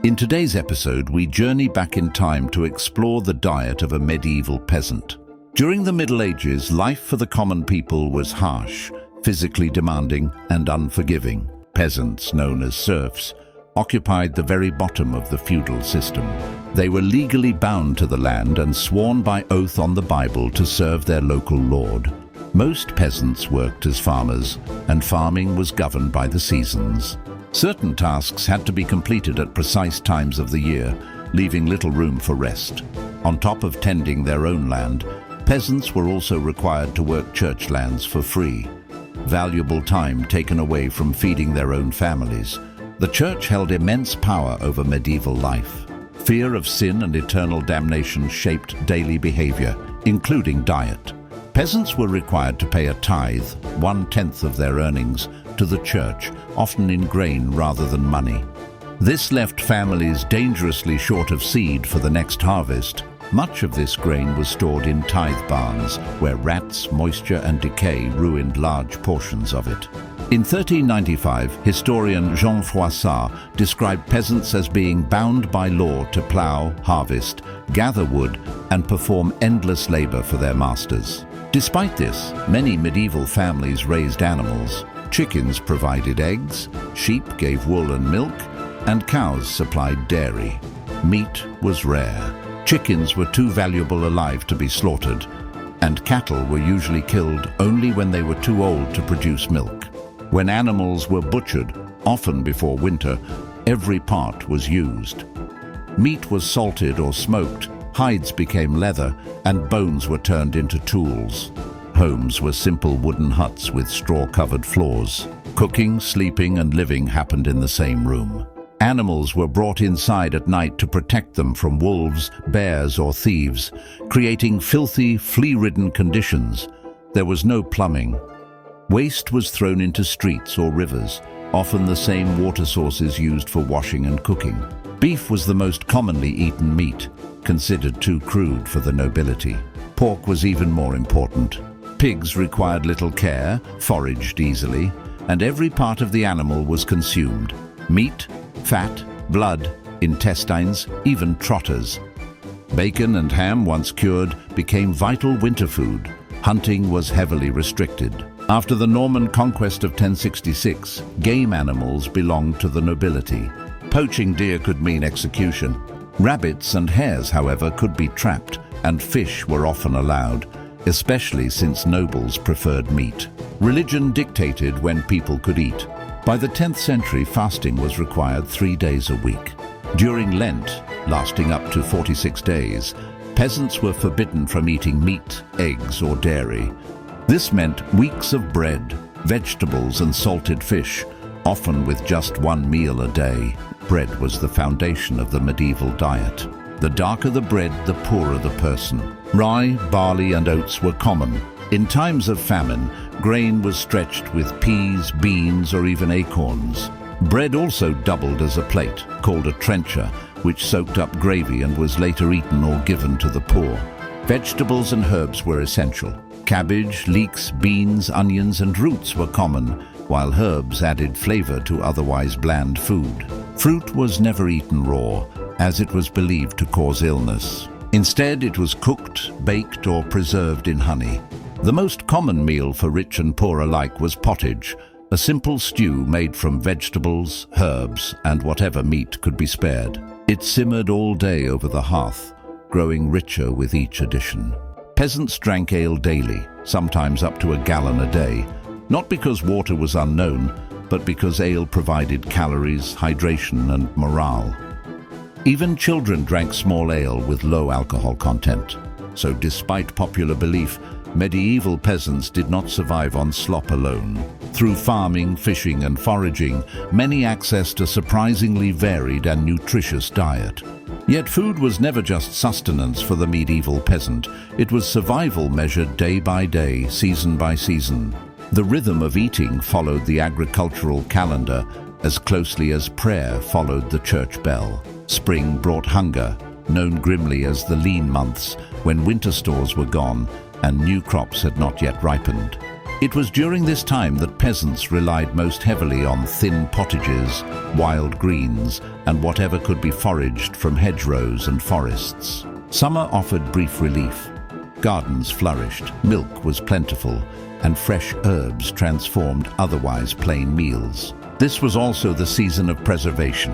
In today's episode, we journey back in time to explore the diet of a medieval peasant. During the Middle Ages, life for the common people was harsh, physically demanding, and unforgiving. Peasants, known as serfs, occupied the very bottom of the feudal system. They were legally bound to the land and sworn by oath on the Bible to serve their local lord. Most peasants worked as farmers, and farming was governed by the seasons. Certain tasks had to be completed at precise times of the year, leaving little room for rest. On top of tending their own land, peasants were also required to work church lands for free. Valuable time taken away from feeding their own families. The church held immense power over medieval life. Fear of sin and eternal damnation shaped daily behavior, including diet. Peasants were required to pay a tithe, 1/10 of their earnings, to the church, often in grain rather than money. This left families dangerously short of seed for the next harvest. Much of this grain was stored in tithe barns, where rats, moisture and decay ruined large portions of it. In 1395, historian Jean Froissart described peasants as being bound by law to plough, harvest, gather wood, and perform endless labor for their masters. Despite this, many medieval families raised animals. Chickens provided eggs, sheep gave wool and milk, and cows supplied dairy. Meat was rare. Chickens were too valuable alive to be slaughtered, and cattle were usually killed only when they were too old to produce milk. When animals were butchered, often before winter, every part was used. Meat was salted or smoked, hides became leather, and bones were turned into tools. Homes were simple wooden huts with straw-covered floors. Cooking, sleeping, and living happened in the same room. Animals were brought inside at night to protect them from wolves, bears, or thieves, creating filthy, flea-ridden conditions. There was no plumbing. Waste was thrown into streets or rivers, often the same water sources used for washing and cooking. Beef was the most commonly eaten meat, considered too crude for the nobility. Pork was even more important. Pigs required little care, foraged easily, and every part of the animal was consumed. Meat, fat, blood, intestines, even trotters. Bacon and ham, once cured, became vital winter food. Hunting was heavily restricted. After the Norman conquest of 1066, game animals belonged to the nobility. Poaching deer could mean execution. Rabbits and hares, however, could be trapped, and fish were often allowed, especially since nobles preferred meat. Religion dictated when people could eat. By the 10th century, fasting was required 3 days a week. During Lent, lasting up to 46 days, peasants were forbidden from eating meat, eggs, or dairy. This meant weeks of bread, vegetables, and salted fish, often with just one meal a day. Bread was the foundation of the medieval diet. The darker the bread, the poorer the person. Rye, barley, and oats were common. In times of famine, grain was stretched with peas, beans, or even acorns. Bread also doubled as a plate, called a trencher, which soaked up gravy and was later eaten or given to the poor. Vegetables and herbs were essential. Cabbage, leeks, beans, onions, and roots were common, while herbs added flavor to otherwise bland food. Fruit was never eaten raw, as it was believed to cause illness. Instead, it was cooked, baked, or preserved in honey. The most common meal for rich and poor alike was pottage, a simple stew made from vegetables, herbs, and whatever meat could be spared. It simmered all day over the hearth, growing richer with each addition. Peasants drank ale daily, sometimes up to a gallon a day, not because water was unknown, but because ale provided calories, hydration, and morale. Even children drank small ale with low alcohol content. So despite popular belief, medieval peasants did not survive on slop alone. Through farming, fishing, and foraging, many accessed a surprisingly varied and nutritious diet. Yet food was never just sustenance for the medieval peasant. It was survival measured day by day, season by season. The rhythm of eating followed the agricultural calendar as closely as prayer followed the church bell. Spring brought hunger, known grimly as the lean months, when winter stores were gone and new crops had not yet ripened. It was during this time that peasants relied most heavily on thin pottages, wild greens, and whatever could be foraged from hedgerows and forests. Summer offered brief relief. Gardens flourished, milk was plentiful, and fresh herbs transformed otherwise plain meals. This was also the season of preservation.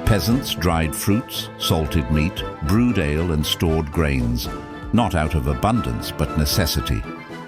Peasants dried fruits, salted meat, brewed ale, and stored grains, not out of abundance but necessity.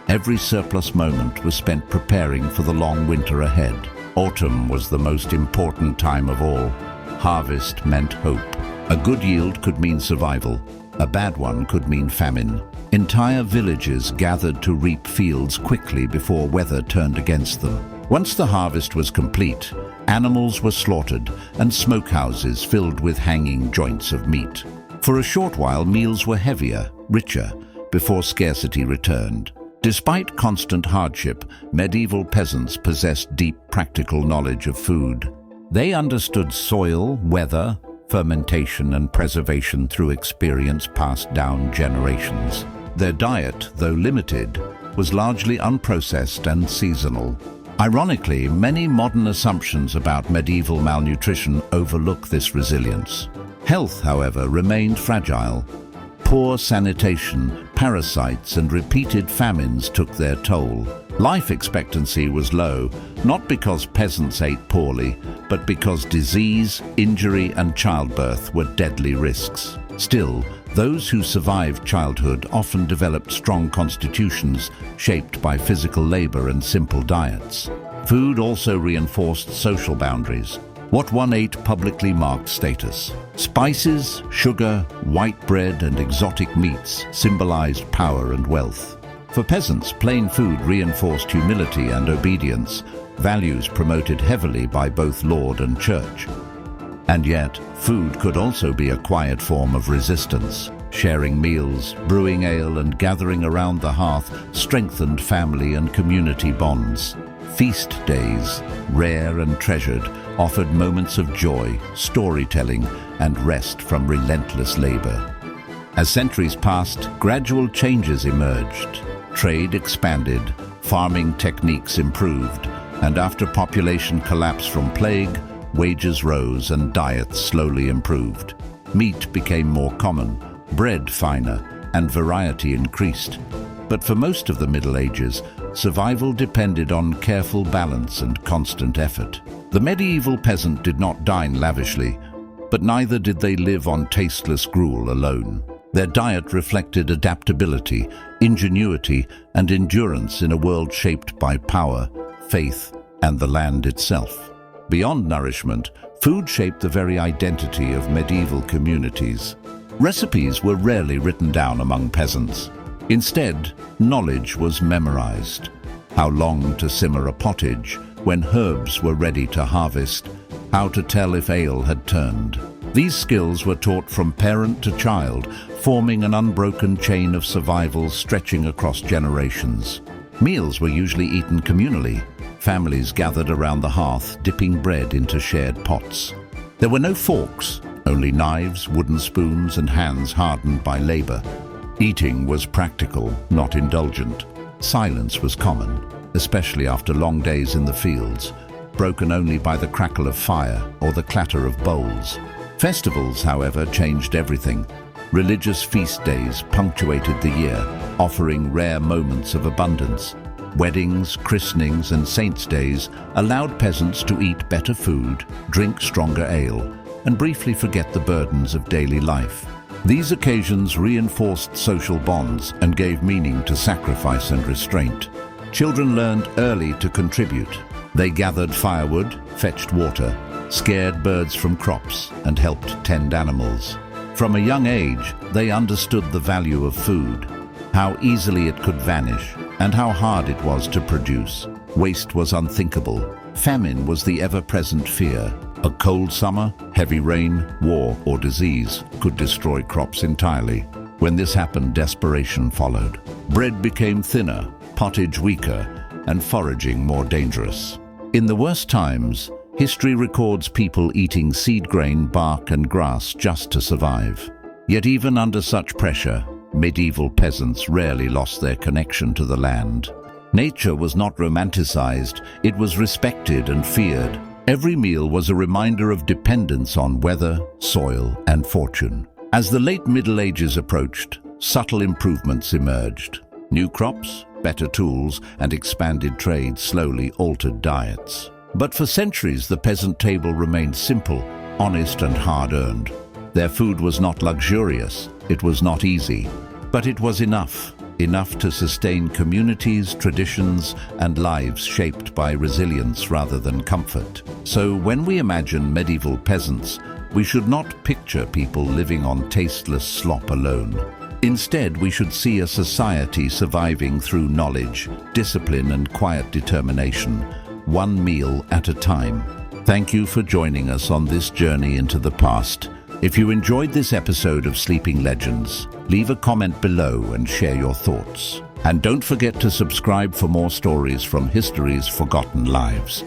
Every surplus moment was spent preparing for the long winter ahead. Autumn was the most important time of all. Harvest meant hope. A good yield could mean survival. A bad one could mean famine. Entire villages gathered to reap fields quickly before weather turned against them. Once the harvest was complete, animals were slaughtered and smokehouses filled with hanging joints of meat. For a short while, meals were heavier, richer, before scarcity returned. Despite constant hardship, medieval peasants possessed deep practical knowledge of food. They understood soil, weather, fermentation, and preservation through experience passed down generations. Their diet, though limited, was largely unprocessed and seasonal. Ironically, many modern assumptions about medieval malnutrition overlook this resilience. Health, however, remained fragile. Poor sanitation, parasites, and repeated famines took their toll. Life expectancy was low, not because peasants ate poorly, but because disease, injury, and childbirth were deadly risks. Still, those who survived childhood often developed strong constitutions shaped by physical labor and simple diets. Food also reinforced social boundaries. What one ate publicly marked status. Spices, sugar, white bread, and exotic meats symbolized power and wealth. For peasants, plain food reinforced humility and obedience, values promoted heavily by both lord and church. And yet, food could also be a quiet form of resistance. Sharing meals, brewing ale, and gathering around the hearth strengthened family and community bonds. Feast days, rare and treasured, offered moments of joy, storytelling, and rest from relentless labor. As centuries passed, gradual changes emerged. Trade expanded, farming techniques improved, and after population collapse from plague, wages rose and diets slowly improved. Meat became more common, bread finer, and variety increased. But for most of the Middle Ages, survival depended on careful balance and constant effort. The medieval peasant did not dine lavishly, but neither did they live on tasteless gruel alone. Their diet reflected adaptability, ingenuity, and endurance in a world shaped by power, faith, and the land itself. Beyond nourishment, food shaped the very identity of medieval communities. Recipes were rarely written down among peasants. Instead, knowledge was memorized. How long to simmer a pottage, when herbs were ready to harvest, how to tell if ale had turned. These skills were taught from parent to child, forming an unbroken chain of survival stretching across generations. Meals were usually eaten communally. Families gathered around the hearth, dipping bread into shared pots. There were no forks, only knives, wooden spoons, and hands hardened by labor. Eating was practical, not indulgent. Silence was common, especially after long days in the fields, broken only by the crackle of fire or the clatter of bowls. Festivals, however, changed everything. Religious feast days punctuated the year, offering rare moments of abundance. Weddings, christenings, and saints' days allowed peasants to eat better food, drink stronger ale, and briefly forget the burdens of daily life. These occasions reinforced social bonds and gave meaning to sacrifice and restraint. Children learned early to contribute. They gathered firewood, fetched water, scared birds from crops, and helped tend animals. From a young age, they understood the value of food, how easily it could vanish, and how hard it was to produce. Waste was unthinkable. Famine was the ever-present fear. A cold summer, heavy rain, war, or disease could destroy crops entirely. When this happened, desperation followed. Bread became thinner, pottage weaker, and foraging more dangerous. In the worst times, history records people eating seed grain, bark, and grass just to survive. Yet even under such pressure, medieval peasants rarely lost their connection to the land. Nature was not romanticized, it was respected and feared. Every meal was a reminder of dependence on weather, soil, and fortune. As the late Middle Ages approached, subtle improvements emerged. New crops, better tools, and expanded trade slowly altered diets. But for centuries, the peasant table remained simple, honest, and hard-earned. Their food was not luxurious, it was not easy, but it was enough to sustain communities, traditions, and lives shaped by resilience rather than comfort. So when we imagine medieval peasants, we should not picture people living on tasteless slop alone. Instead, we should see a society surviving through knowledge, discipline, and quiet determination, one meal at a time. Thank you for joining us on this journey into the past. If you enjoyed this episode of Sleeping Legends, leave a comment below and share your thoughts. And don't forget to subscribe for more stories from history's forgotten lives.